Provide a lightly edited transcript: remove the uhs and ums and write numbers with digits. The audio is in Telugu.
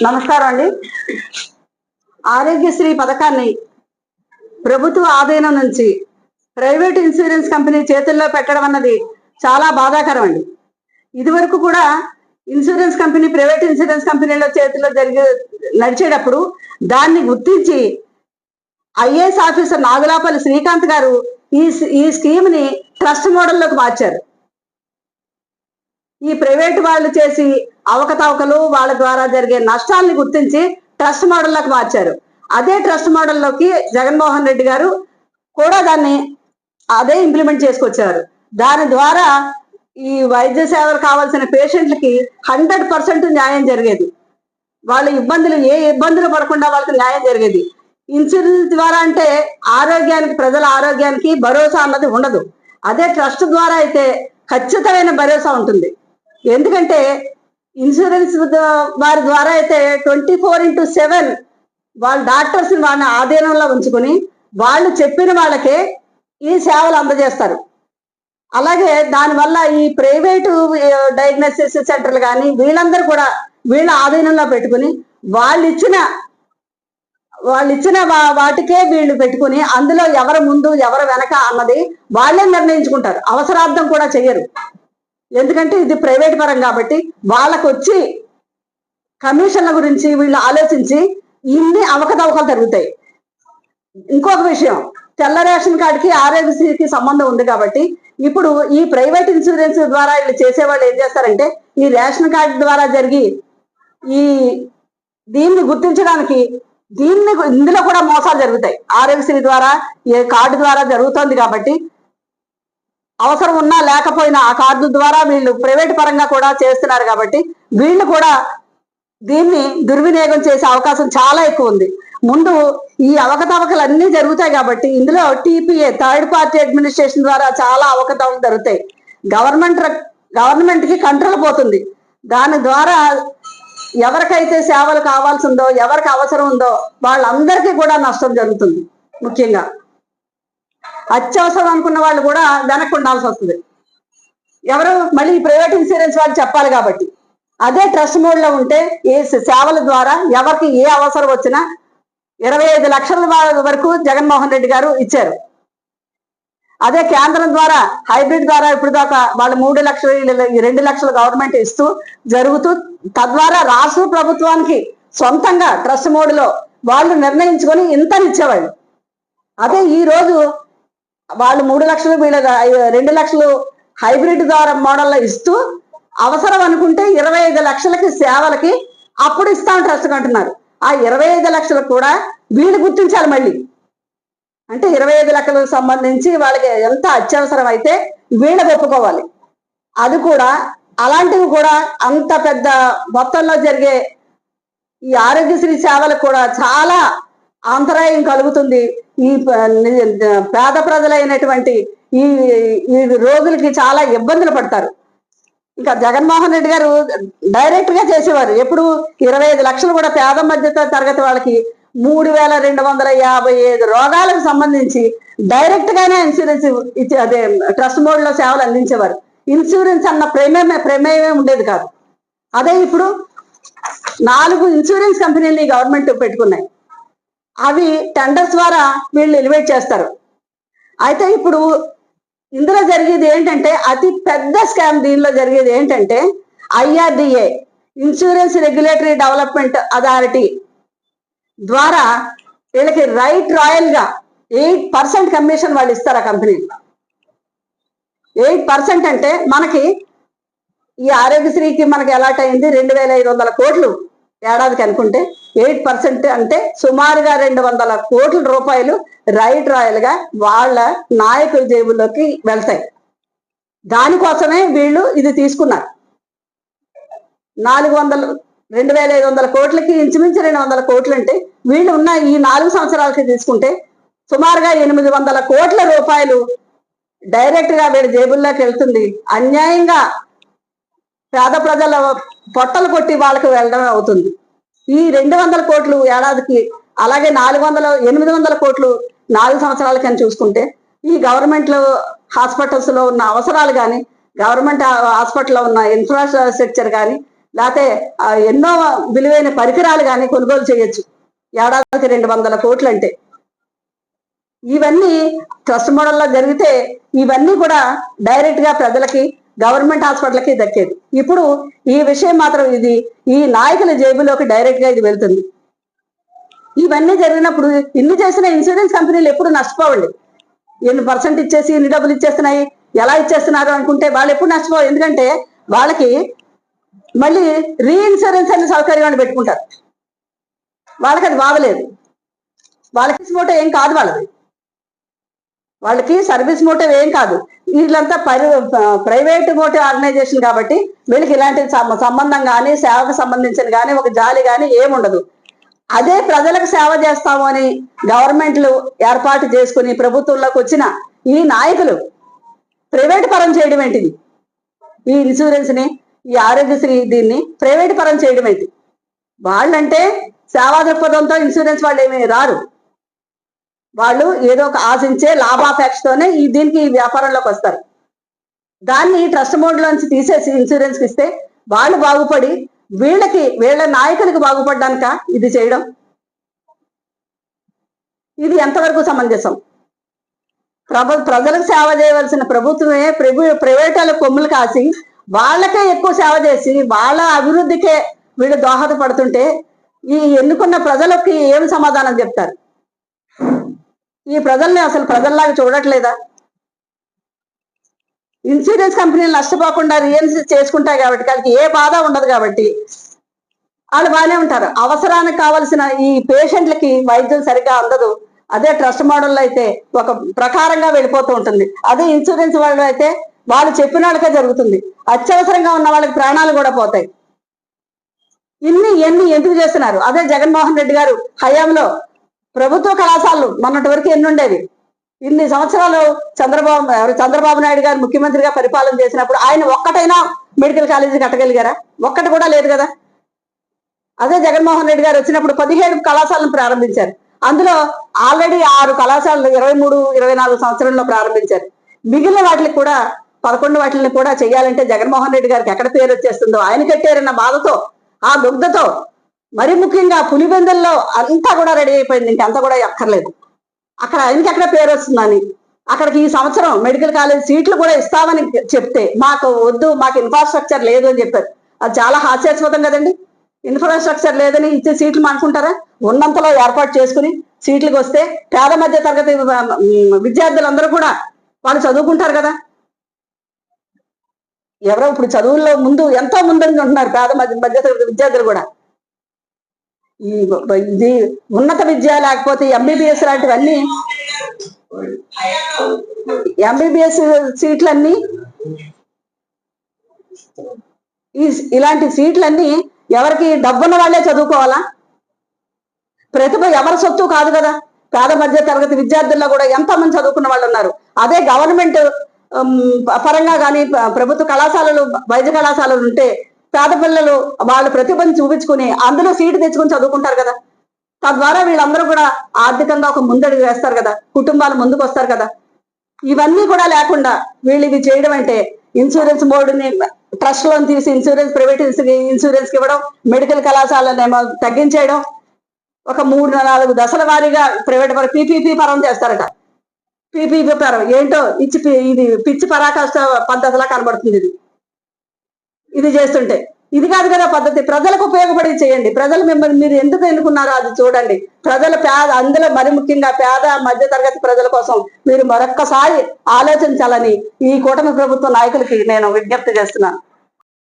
నమస్కారం అండి. ఆరోగ్యశ్రీ పథకాన్ని ప్రభుత్వ ఆధీనం నుంచి ప్రైవేట్ ఇన్సూరెన్స్ కంపెనీ చేతుల్లో పెట్టడం అన్నది చాలా బాధాకరం అండి. ఇదివరకు కూడా ఇన్సూరెన్స్ కంపెనీ ప్రైవేట్ ఇన్సూరెన్స్ కంపెనీల చేతుల్లో నడిచేటప్పుడు దాన్ని గుర్తించి ఐఏఎస్ ఆఫీసర్ నాగులాపల్లి శ్రీకాంత్ గారు ఈ స్కీమ్ ని ట్రస్ట్ మోడల్లోకి మార్చారు. ఈ ప్రైవేట్ వాళ్ళు చేసి అవకతవకలు వాళ్ళ ద్వారా జరిగే నష్టాలను గుర్తించి ట్రస్ట్ మోడల్లోకి మార్చారు. అదే ట్రస్ట్ మోడల్లోకి జగన్మోహన్ రెడ్డి గారు కూడా దాన్ని అదే ఇంప్లిమెంట్ చేసుకొచ్చారు. దాని ద్వారా ఈ వైద్య సేవలు కావాల్సిన పేషెంట్లకి 100% న్యాయం జరిగేది. వాళ్ళ ఏ ఇబ్బందులు పడకుండా వాళ్ళకి న్యాయం జరిగేది. ఇన్సూరెన్స్ ద్వారా అంటే ప్రజల ఆరోగ్యానికి భరోసా అన్నది ఉండదు. అదే ట్రస్ట్ ద్వారా అయితే ఖచ్చితమైన భరోసా ఉంటుంది. ఎందుకంటే ఇన్సూరెన్స్ వారి ద్వారా అయితే 24/7 వాళ్ళ డాక్టర్స్ వాళ్ళ ఆధీనంలో ఉంచుకొని వాళ్ళు చెప్పిన వాళ్ళకే ఈ సేవలు అందజేస్తారు. అలాగే దానివల్ల ఈ ప్రైవేటు డయాగ్నోసిస్ సెంటర్లు కానీ వీళ్ళందరూ కూడా వీళ్ళ ఆధీనంలో పెట్టుకుని వాళ్ళు ఇచ్చిన వాటికే వీళ్ళు పెట్టుకుని అందులో ఎవరు ముందు ఎవరు వెనక అన్నది వాళ్ళే నిర్ణయించుకుంటారు. అవసరార్థం కూడా చెయ్యరు. ఎందుకంటే ఇది ప్రైవేట్ పరం కాబట్టి వాళ్ళకు వచ్చి కమిషన్ల గురించి వీళ్ళు ఆలోచించి ఇన్ని అవకతవకలు జరుగుతాయి. ఇంకొక విషయం, తెల్ల రేషన్ కార్డుకి ఆరోగ్యశ్రీకి సంబంధం ఉంది కాబట్టి ఇప్పుడు ఈ ప్రైవేట్ ఇన్సూరెన్స్ ద్వారా వీళ్ళు చేసేవాళ్ళు ఏం చేస్తారంటే ఈ రేషన్ కార్డు ద్వారా జరిగి దీన్ని గుర్తించడానికి ఇందులో కూడా మోసాలు జరుగుతాయి. ఆరోగ్యశ్రీ ద్వారా కార్డు ద్వారా జరుగుతుంది కాబట్టి అవసరం ఉన్నా లేకపోయినా ఆ కార్డు ద్వారా వీళ్ళు ప్రైవేట్ పరంగా కూడా చేస్తున్నారు కాబట్టి వీళ్ళు కూడా దీన్ని దుర్వినియోగం చేసే అవకాశం చాలా ఎక్కువ ఉంది. ముందు ఈ అవకతవకలు అన్నీ జరుగుతాయి కాబట్టి ఇందులో టీపీఏ థర్డ్ పార్టీ అడ్మినిస్ట్రేషన్ ద్వారా చాలా అవకతవకలు జరుగుతాయి. గవర్నమెంట్ కి కంట్రోల్ పోతుంది. దాని ద్వారా ఎవరికైతే సేవలు కావాల్సి ఉందో ఎవరికి అవసరం ఉందో వాళ్ళందరికీ కూడా నష్టం జరుగుతుంది. ముఖ్యంగా అత్యవసరం అనుకున్న వాళ్ళు కూడా వెనక్కి ఉండాల్సి వస్తుంది. ఎవరు మళ్ళీ ప్రైవేట్ ఇన్సూరెన్స్ వాళ్ళు చెప్పాలి కాబట్టి అదే ట్రస్ట్ మోడ్ లో ఉంటే ఏ సేవల ద్వారా ఎవరికి ఏ అవసరం వచ్చినా 25 లక్షల వరకు జగన్మోహన్ రెడ్డి గారు ఇచ్చారు. అదే కేంద్రం ద్వారా హైబ్రిడ్ ద్వారా ఇప్పుడు దాకా వాళ్ళు 3 లక్షలు 2 లక్షలు గవర్నమెంట్ ఇస్తూ జరుగుతూ తద్వారా రాష్ట్ర ప్రభుత్వానికి సొంతంగా ట్రస్ట్ మోడ్ లో వాళ్ళు నిర్ణయించుకొని ఇంతని ఇచ్చేవాళ్ళు. అదే ఈ రోజు వాళ్ళు 3 లక్షలు వీళ్ళ 2 లక్షలు హైబ్రిడ్ ద్వారా మోడల్లో ఇస్తూ అవసరం అనుకుంటే 25 లక్షలకి సేవలకి అప్పుడు ఇస్తాం ట్రస్ట్ అంటున్నారు. ఆ 25 లక్షలకు కూడా వీళ్ళు గుర్తించాలి. మళ్ళీ అంటే 25 లక్షలకు సంబంధించి వాళ్ళకి ఎంత అత్యవసరం అయితే వీళ్ళకి ఒప్పుకోవాలి. అది కూడా అలాంటివి కూడా అంత పెద్ద మొత్తంలో జరిగే ఈ ఆరోగ్యశ్రీ సేవలకు కూడా చాలా అంతరాయం కలుగుతుంది. ఈ పేద ప్రజలైనటువంటి ఈ రోగులకి చాలా ఇబ్బందులు పడతారు. ఇంకా జగన్మోహన్ రెడ్డి గారు డైరెక్ట్ గా చేసేవారు. ఎప్పుడు 25 లక్షలు కూడా పేద మధ్య తరగతి వాళ్ళకి 3255 రోగాలకు సంబంధించి డైరెక్ట్ గానే ఇన్సూరెన్స్ ఇచ్చి అదే ట్రస్ట్ మోడ్ లో సేవలు అందించేవారు. ఇన్సూరెన్స్ అన్న ప్రమేయమే ఉండేది కాదు. అదే ఇప్పుడు 4 ఇన్సూరెన్స్ కంపెనీలు గవర్నమెంట్ పెట్టుకున్నాయి. అవి టెండర్స్ ద్వారా వీళ్ళు ఎలివేట్ చేస్తారు. అయితే ఇప్పుడు ఇందులో జరిగేది ఏంటంటే అతి పెద్ద స్కామ్ దీనిలో జరిగేది ఏంటంటే IRDA insurance regulatory development authority ద్వారా వీళ్ళకి రాయల్ గా 8% కమిషన్ వాళ్ళు ఇస్తారు. ఆ కంపెనీ 8% అంటే మనకి ఈ ఆరోగ్యశ్రీకి మనకి అలాట్ అయింది 2500 కోట్లు ఏడాదికి అనుకుంటే 8% అంటే సుమారుగా 200 కోట్ల రూపాయలు రాయల్ గా వాళ్ళ నాయకుల జేబుల్లోకి వెళ్తాయి. దానికోసమే వీళ్ళు ఇది తీసుకున్నారు. 2500 కోట్లకి ఇంచుమించు 200 కోట్లు అంటే వీళ్ళు ఉన్న ఈ 4 సంవత్సరాలకి తీసుకుంటే సుమారుగా 800 కోట్ల రూపాయలు డైరెక్ట్ గా వీళ్ళ జేబుల్లోకి వెళ్తుంది. అన్యాయంగా పేద ప్రజల పొట్టలు కొట్టి వాళ్ళకి వెళ్ళడం అవుతుంది. ఈ 200 కోట్లు ఏడాదికి అలాగే 800 కోట్లు 4 సంవత్సరాలకని చూసుకుంటే ఈ గవర్నమెంట్ హాస్పిటల్స్ లో ఉన్న అవసరాలు కానీ గవర్నమెంట్ హాస్పిటల్లో ఉన్న ఇన్ఫ్రాస్ట్రక్చర్ కానీ లేకపోతే ఎన్నో విలువైన పరికరాలు కానీ కొనుగోలు చేయొచ్చు. ఏడాదికి 200 కోట్లు అంటే ఇవన్నీ ట్రస్ట్ మోడల్లో జరిగితే ఇవన్నీ కూడా డైరెక్ట్ గా ప్రజలకి గవర్నమెంట్ హాస్పిటల్కి దక్కేది. ఇప్పుడు ఈ విషయం మాత్రం ఇది ఈ నాయకుల జేబులోకి డైరెక్ట్ గా ఇది వెళ్తుంది. ఇవన్నీ జరిగినప్పుడు ఇన్ని చేసిన ఇన్సూరెన్స్ కంపెనీలు ఎప్పుడు నష్టపోవండి. ఎన్ని % ఇచ్చేసి ఇన్ని డబ్బులు ఇచ్చేస్తున్నాయి, ఎలా ఇచ్చేస్తున్నారు అనుకుంటే వాళ్ళు ఎప్పుడు నష్టపోవు. ఎందుకంటే వాళ్ళకి మళ్ళీ రీఇన్సూరెన్స్ అనే సౌకర్యాన్ని పెట్టుకుంటారు. వాళ్ళకి అది బాగలేదు. వాళ్ళకి మోటో ఏం కాదు, వాళ్ళకి సర్వీస్ మోటివ్ ఏం కాదు. వీళ్ళంతా ప్రైవేట్ మోటివ్ ఆర్గనైజేషన్ కాబట్టి వీళ్ళకి ఇలాంటి సంబంధం కానీ సేవకు సంబంధించిన కానీ ఒక జాలి కానీ ఏముండదు. అదే ప్రజలకు సేవ చేస్తాము అని గవర్నమెంట్లు ఏర్పాటు చేసుకుని ప్రభుత్వంలోకి వచ్చిన ఈ నాయకులు ప్రైవేట్ పరం చేయడం ఏంటిది? ఈ ఇన్సూరెన్స్ ని, ఈ ఆరోగ్యశ్రీ దీన్ని ప్రైవేట్ పరం చేయడం ఏంటి? వాళ్ళంటే సేవా దృక్పథంతో ఇన్సూరెన్స్ వాళ్ళు ఏమీ రారు. వాళ్ళు ఏదో ఒక ఆశించే లాభాపేక్షతోనే దీనికి ఈ వ్యాపారంలోకి వస్తారు. దాన్ని ట్రస్ట్ మోడ్ లోంచి తీసేసి ఇన్సూరెన్స్ ఇస్తే వాళ్ళు బాగుపడి వీళ్ళ నాయకులకి బాగుపడడానిక ఇది చేయడం? ఇది ఎంతవరకు సమంజసం? ప్రజలకు సేవ చేయవలసిన ప్రభుత్వమే ప్రైవేట్ వాళ్ళ కొమ్ములు కాసి వాళ్ళకే ఎక్కువ సేవ చేసి వాళ్ళ అభివృద్ధికే వీళ్ళు దోహదపడుతుంటే ఈ ఎన్నుకున్న ప్రజలకి ఏం సమాధానం చెప్తారు? ఈ ప్రజల్ని అసలు ప్రజల్లాగా చూడట్లేదా? ఇన్సూరెన్స్ కంపెనీలు నష్టపోకుండా రీఇన్సూరెన్స్ చేసుకుంటాయి కాబట్టి వాళ్ళకి ఏ బాధ ఉండదు కాబట్టి వాళ్ళు బాగానే ఉంటారు. అవసరానికి కావలసిన ఈ పేషెంట్లకి వైద్యం సరిగ్గా అందదు. అదే ట్రస్ట్ మోడల్లో అయితే ఒక ప్రకారంగా వెళ్ళిపోతూ ఉంటుంది. అదే ఇన్సూరెన్స్ వాళ్ళు అయితే వాళ్ళు చెప్పిన వాళ్ళకే జరుగుతుంది. అత్యవసరంగా ఉన్న వాళ్ళకి ప్రాణాలు కూడా పోతాయి. ఇన్ని ఎందుకు చేస్తున్నారు? అదే జగన్మోహన్ రెడ్డి గారు హయాంలో ప్రభుత్వ కళాశాలలు మొన్నటి వరకు ఎన్ని ఉండేవి? ఇన్ని సంవత్సరాలు చంద్రబాబు నాయుడు గారు ముఖ్యమంత్రిగా పరిపాలన చేసినప్పుడు ఆయన ఒక్కటైనా మెడికల్ కాలేజీ కట్టగలిగారా? ఒక్కటి కూడా లేదు కదా. అదే జగన్మోహన్ రెడ్డి గారు వచ్చినప్పుడు 17 కళాశాలను ప్రారంభించారు. అందులో ఆల్రెడీ 6 కళాశాలలు 23-24 సంవత్సరంలో ప్రారంభించారు. మిగిలిన వాటికి కూడా 11 వాటిని కూడా చేయాలంటే జగన్మోహన్ రెడ్డి గారికి ఎక్కడ పేరు వచ్చేస్తుందో, ఆయన కట్టారన్న బాధతో ఆ దుగ్ధతో మరి ముఖ్యంగా పులివెందుల్లో అంతా కూడా రెడీ అయిపోయింది. ఇంకంతా కూడా ఎక్కర్లేదు. అక్కడ ఆయనకి ఎక్కడ పేరు వస్తుందని అక్కడికి ఈ సంవత్సరం మెడికల్ కాలేజ్ సీట్లు కూడా ఇస్తామని చెప్తే మాకు వద్దు, మాకు ఇన్ఫ్రాస్ట్రక్చర్ లేదు అని చెప్పారు. అది చాలా హాస్యాస్పదం కదండి. ఇన్ఫ్రాస్ట్రక్చర్ లేదని ఇచ్చే సీట్లు అనుకుంటారా? ఉన్నంతలో ఏర్పాటు చేసుకుని సీట్లకు వస్తే పేద మధ్య తరగతి విద్యార్థులందరూ కూడా వాళ్ళు చదువుకుంటారు కదా. ఎవరో ఇప్పుడు చదువుల్లో ఎంతో ముందంగా ఉంటున్నారు పేద మధ్య తరగతి విద్యార్థులు కూడా. ఇది ఉన్నత విద్య లేకపోతే ఎంబీబీఎస్ లాంటివన్నీ, ఎంబీబీఎస్ సీట్లన్నీ, ఇలాంటి సీట్లన్నీ ఎవరికి డబ్బున్న వాళ్ళే చదువుకోవాలా? ప్రతిభ ఎవరి సొత్తు కాదు కదా. పేద మధ్య తరగతి విద్యార్థుల్లో కూడా ఎంతో మంది చదువుకున్న వాళ్ళు ఉన్నారు. అదే గవర్నమెంట్ పరంగా కానీ ప్రభుత్వ కళాశాలలు, వైద్య కళాశాలలు ఉంటే పేద పిల్లలు వాళ్ళ ప్రతిభను చూపించుకుని అందులో సీటు తెచ్చుకుని చదువుకుంటారు కదా. తద్వారా వీళ్ళందరూ కూడా ఆర్థికంగా ఒక ముందడుగు వేస్తారు కదా, కుటుంబాలు ముందుకు వస్తారు కదా. ఇవన్నీ కూడా లేకుండా వీళ్ళు ఇది చేయడం అంటే ఇన్సూరెన్స్ బోర్డుని ట్రస్ట్ లోన్ తీసి ప్రైవేట్ ఇన్సూరెన్స్ ఇవ్వడం, మెడికల్ కళాశాలను తగ్గించేయడం, ఒక 3-4 దశల వారీగా ప్రైవేట్ పీపీపీ పరం చేస్తారట. పీపీపీ పరం ఏంటో ఇది పిచ్చి పరాకాష్ట పద్ధతిలా కనబడుతుంది. ఇది చేస్తుంటే ఇది కాదు కదా పద్ధతి. ప్రజలకు ఉపయోగపడి చేయండి. ప్రజలు మిమ్మల్ని మీరు ఎందుకు ఎన్నుకున్నారో అది చూడండి. ప్రజల అందులో మరి ముఖ్యంగా పేద మధ్య తరగతి ప్రజల కోసం మీరు మరొక్కసారి ఆలోచించాలని ఈ కూటమి ప్రభుత్వ నాయకులకి నేను విజ్ఞప్తి చేస్తున్నాను.